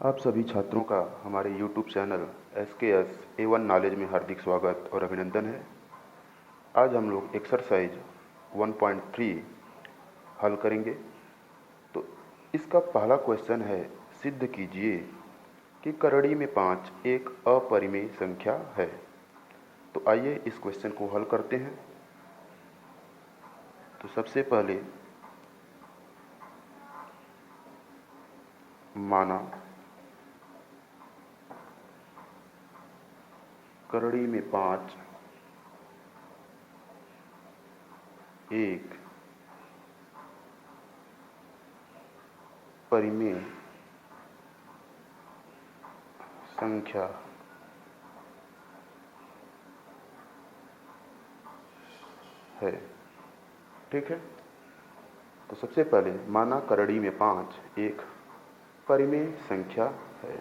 आप सभी छात्रों का हमारे YouTube channel SKS A1 knowledge में हार्दिक स्वागत और अभिनंदन है। आज हम लोग एक्सरसाइज 1.3 हल करेंगे। तो इसका पहला क्वेश्चन है, सिद्ध कीजिए कि करड़ी में 5 एक अपरिमेय संख्या है। तो आइए इस क्वेश्चन को हल करते हैं। तो सबसे पहले माना करड़ी में 5 एक परिमेय संख्या है। ठीक है। तो सबसे पहले माना करड़ी में 5 एक परिमेय संख्या है।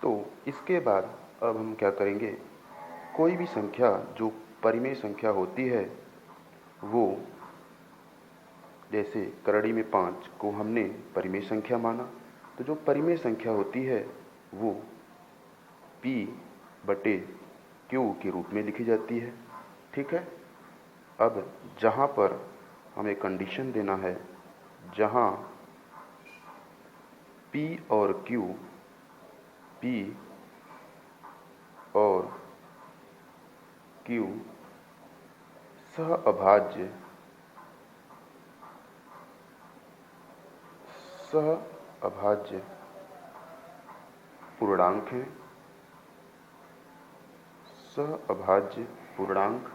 तो इसके बाद अब हम क्या करेंगे, कोई भी संख्या जो परिमेय संख्या होती है वो, जैसे करड़ी में 5 को हमने परिमेय संख्या माना, तो जो परिमेय संख्या होती है वो P बटे Q के रूप में लिखी जाती है। ठीक है। अब जहाँ पर हमें कंडीशन देना है, जहाँ P और Q, P और Q सहअभाज्य पूर्णांक हैं, सहअभाज्य पूर्णांक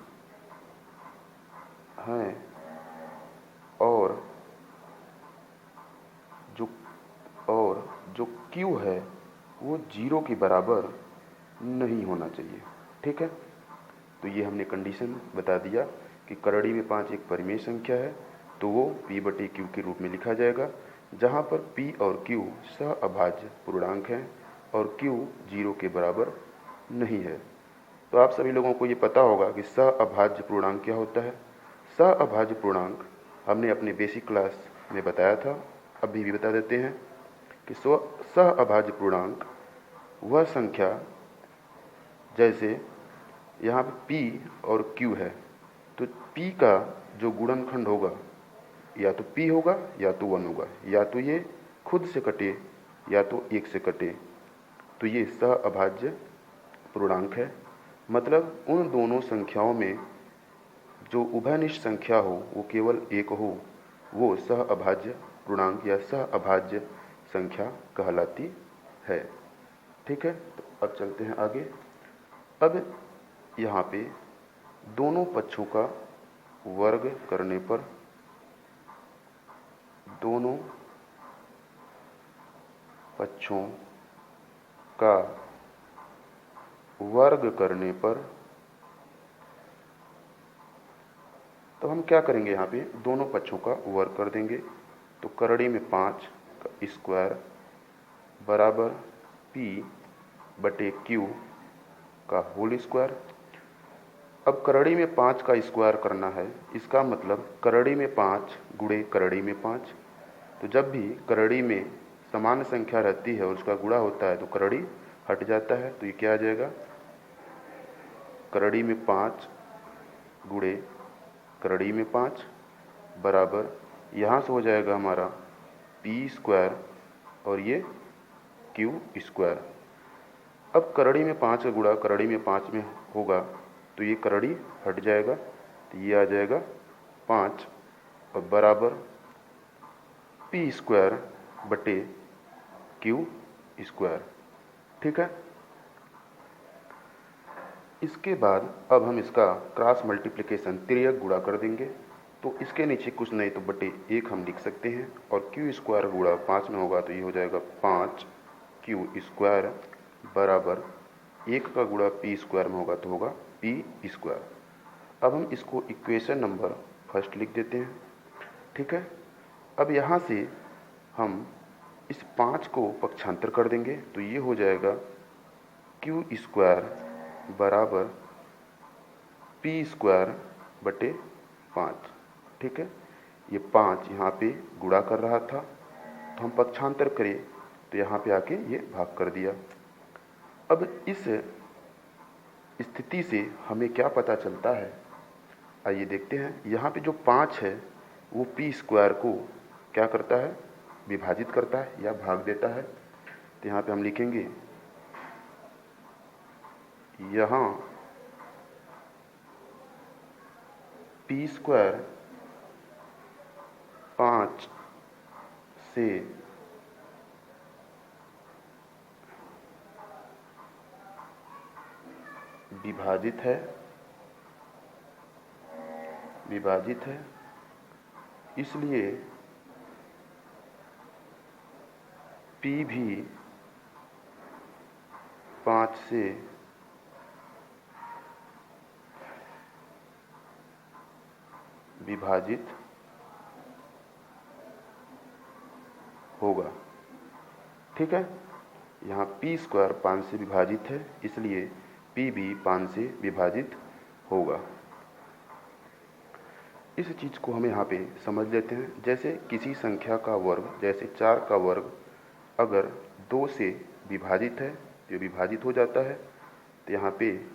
हैं, और जो Q है वो 0 के बराबर नहीं होना चाहिए। ठीक है। तो ये हमने कंडीशन बता दिया कि करड़ी में 5 एक परिमेय संख्या है, तो वो P बटे Q के रूप में लिखा जाएगा, जहाँ पर P और Q सहअभाज्य पूर्णांक हैं और Q 0 के बराबर नहीं है। तो आप सभी लोगों को ये पता होगा कि सहअभाज्य पूर्णांक क्या होता है। सहअभाज्य पूर्णांक हमने अपने बेसिक क्लास में बताया था, अभी भी बता देते हैं कि सहअभाज्य पूर्णांक वह संख्या, जैसे यहाँ पे P और Q है, तो P का जो गुणनखंड होगा या तो P होगा या तो 1 होगा, या तो ये खुद से कटे या तो 1 से कटे, तो ये सहअभाज्य पूर्णांक है। मतलब उन दोनों संख्याओं में जो उभयनिष्ठ संख्या हो वो केवल एक हो, वो सहअभाज्य पूर्णांक या सहअभाज्य संख्या कहलाती है। ठीक है। तो अब चलते हैं आगे। अब यहाँ पे दोनों पक्षों का वर्ग करने पर, दोनों पक्षों का वर्ग करने पर, तो हम क्या करेंगे, यहाँ पे दोनों पक्षों का वर्ग कर देंगे। तो करड़ी में 5 का स्क्वायर बराबर P बटे Q का होल स्क्वायर। अब करड़ी में 5 का स्क्वायर करना है, इसका मतलब करड़ी में 5 गुणे करड़ी में 5। तो जब भी करड़ी में समान संख्या रहती है और उसका गुणा होता है तो करड़ी हट जाता है। तो ये क्या आ जाएगा, करड़ी में 5 गुणे करड़ी में 5 बराबर, यहाँ से हो जाएगा हमारा P स्क्वायर और ये Q स्क्वायर। अब करड़ी में 5 का गुणा करड़ी में 5 में होगा तो ये करड़ी हट जाएगा, तो ये आ जाएगा 5 और बराबर P स्क्वायर बटे Q स्क्वायर। ठीक है। इसके बाद अब हम इसका क्रॉस मल्टीप्लिकेशन तिर्यक गुणा कर देंगे। तो इसके नीचे कुछ नहीं तो बटे 1 हम लिख सकते हैं, और Q स्क्वायर गुणा 5 में होगा तो ये हो जाएगा 5Q स्क्वायर बराबर 1 का गुणा P स्क्वायर में होगा तो होगा P स्क्वायर। अब हम इसको इक्वेशन नंबर फर्स्ट लिख देते हैं। ठीक है। अब यहाँ से हम इस 5 को पक्षांतर कर देंगे तो ये हो जाएगा Q स्क्वायर बराबर P स्क्वायर बटे 5। ठीक है। ये 5 यहाँ पे गुणा कर रहा था, तो हम पक्षांतर करें तो यहाँ पे आके ये भाग कर दिया। अब इस स्थिति से हमें क्या पता चलता है, आइए देखते हैं। यहाँ पे जो 5 है वो पी स्क्वायर को क्या करता है, विभाजित करता है या भाग देता है। तो यहाँ पे हम लिखेंगे यहाँ पी स्क्वायर 5 से विभाजित है, इसलिए P भी 5 से विभाजित होगा। ठीक है, यहाँ पी स्क्वायर 5 से विभाजित है, इसलिए P भी 5 से विभाजित होगा। इस चीज़ को हम यहाँ पे समझ लेते हैं। जैसे किसी संख्या का वर्ग, जैसे 4 का वर्ग अगर 2 से विभाजित है तो विभाजित हो जाता है। तो यहाँ पे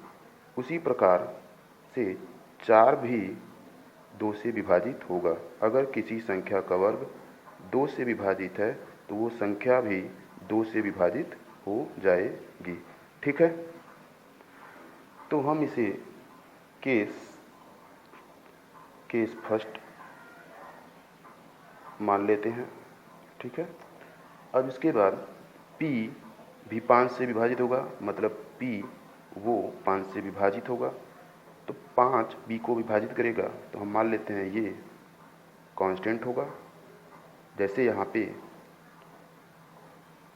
उसी प्रकार से 4 भी 2 से विभाजित होगा। अगर किसी संख्या का वर्ग 2 से विभाजित है तो वो संख्या भी 2 से विभाजित हो जाएगी। ठीक है, तो हम इसे केस फर्स्ट मान लेते हैं। ठीक है, अब इसके बाद P भी 5 से विभाजित होगा, मतलब P वो 5 से विभाजित होगा, तो 5 B को विभाजित करेगा, तो हम मान लेते हैं ये कांस्टेंट होगा। जैसे यहाँ पे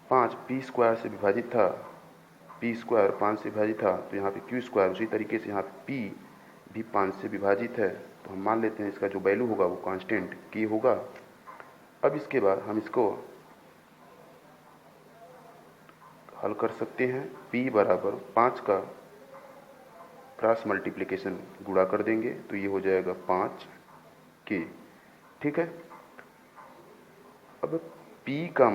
5 P स्क्वायर से विभाजित था, P स्क्वायर 5 से विभाजित था, तो यहाँ पे Q स्क्वायर उसी तरीके से यहाँ P भी 5 से विभाजित है, तो हम मान लेते हैं इसका जो वैल्यू होगा वो कांस्टेंट K होगा। अब इसके बाद हम इसको हल कर सकते हैं। P बराबर 5 का क्रॉस मल्टीप्लिकेशन गुणा कर देंगे तो ये हो जाएगा 5K। ठीक है, अब P का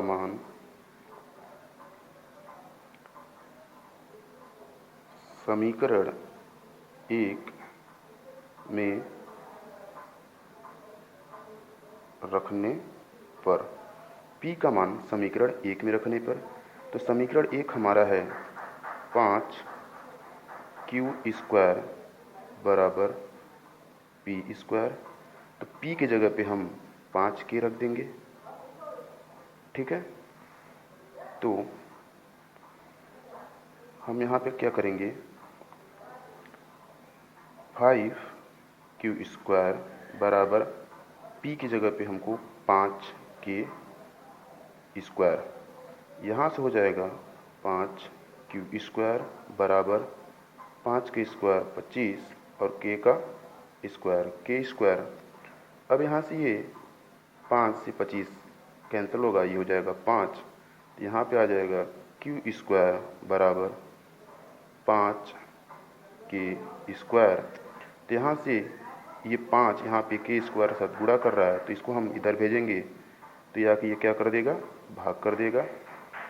मान समीकरण 1 में रखने पर, P का मान समीकरण 1 में रखने पर, तो समीकरण 1 हमारा है 5Q स्क्वायर बराबर P स्क्वायर। तो P की जगह पे हम 5K रख देंगे। ठीक है, तो हम यहाँ पे क्या करेंगे, 5Q स्क्वायर बराबर P की जगह पे हमको 5K स्क्वायर, यहाँ से हो जाएगा 5Q स्क्वायर बराबर 5K स्क्वायर 25 और K का स्क्वायर K स्क्वायर। अब यहाँ से ये 5 से 25 कैंसिल होगा, ये हो जाएगा 5, तो यहाँ पे आ जाएगा Q स्क्वायर बराबर 5K स्क्वायर। तो यहाँ से ये 5 यहाँ पे K स्क्वायर के साथ गुणा कर रहा है, तो इसको हम इधर भेजेंगे तो यहाँ कि ये क्या कर देगा, भाग कर देगा।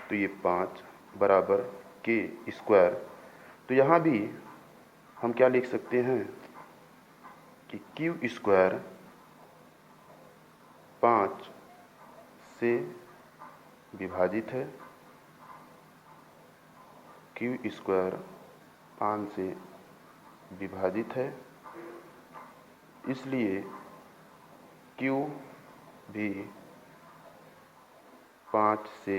तो ये 5 बराबर K स्क्वायर। तो यहाँ भी हम क्या लिख सकते हैं कि Q स्क्वायर 5 से विभाजित है, Q स्क्वायर 5 से विभाजित है, इसलिए Q भी 5 से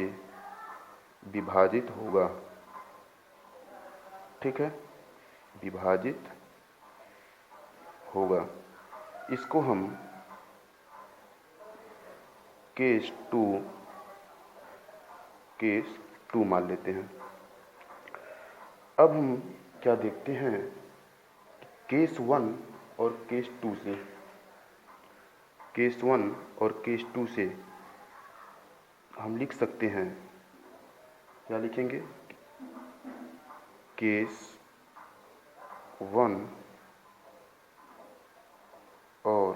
विभाजित होगा। ठीक है, विभाजित होगा। इसको हम केस टू मान लेते हैं। अब हम क्या देखते हैं, केस 1 और केस 2 से, केस 1 और केस 2 से हम लिख सकते हैं, क्या लिखेंगे, केस 1 और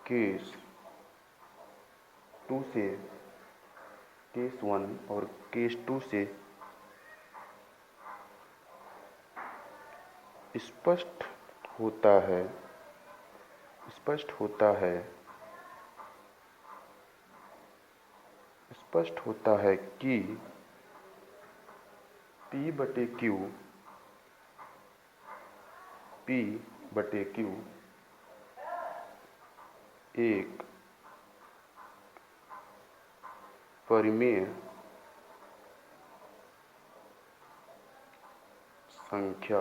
केस 2 से केस 1 और केस 2 से स्पष्ट होता है स्पष्ट होता है कि P बटे Q एक परिमेय संख्या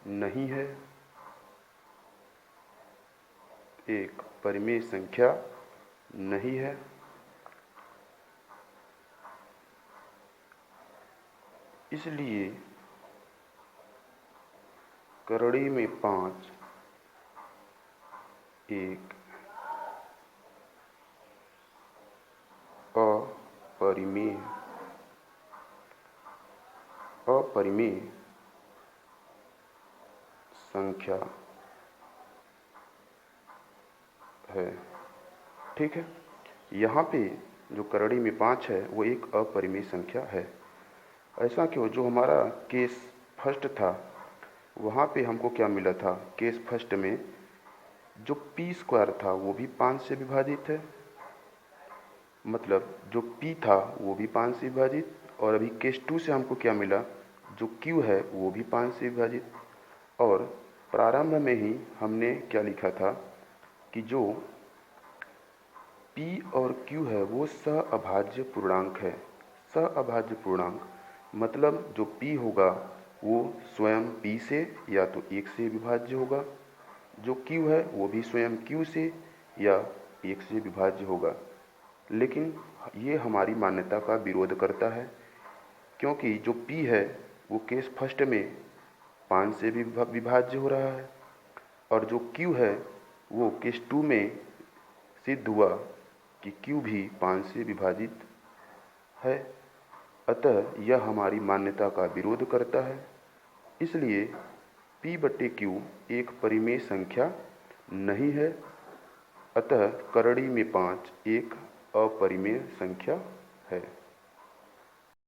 नहीं है, एक परिमेय संख्या नहीं है। इसलिए करड़ी में 5 एक अपरिमेय संख्या है। ठीक है, यहाँ पे जो करड़ी में 5 है वो एक अपरिमेय संख्या है। ऐसा क्यों? जो हमारा केस फर्स्ट था वहाँ पे हमको क्या मिला था? केस फर्स्ट में जो p² था वो भी 5 से विभाजित है, मतलब जो p था वो भी 5 से विभाजित, और अभी केस 2 से हमको क्या मिला? जो q है वो भी 5 से विभाजित। और प्रारंभ में ही हमने क्या लिखा था कि जो p और q है वो सहअभाज्य पूर्णांक है। सहअभाज्य पूर्णांक मतलब जो p होगा वो स्वयं p से या तो 1 से विभाज्य होगा, जो q है वो भी स्वयं q से या 1 से विभाज्य होगा। लेकिन ये हमारी मान्यता का विरोध करता है, क्योंकि जो p है वो केस फर्स्ट में 5 से भी विभाज्य हो रहा है, और जो q है वो केस 2 में सिद्ध हुआ कि q भी 5 से विभाजित है। अतः यह हमारी मान्यता का विरोध करता है। इसलिए P बटे Q एक परिमेय संख्या नहीं है। अतः करड़ी में 5 एक अपरिमेय संख्या है।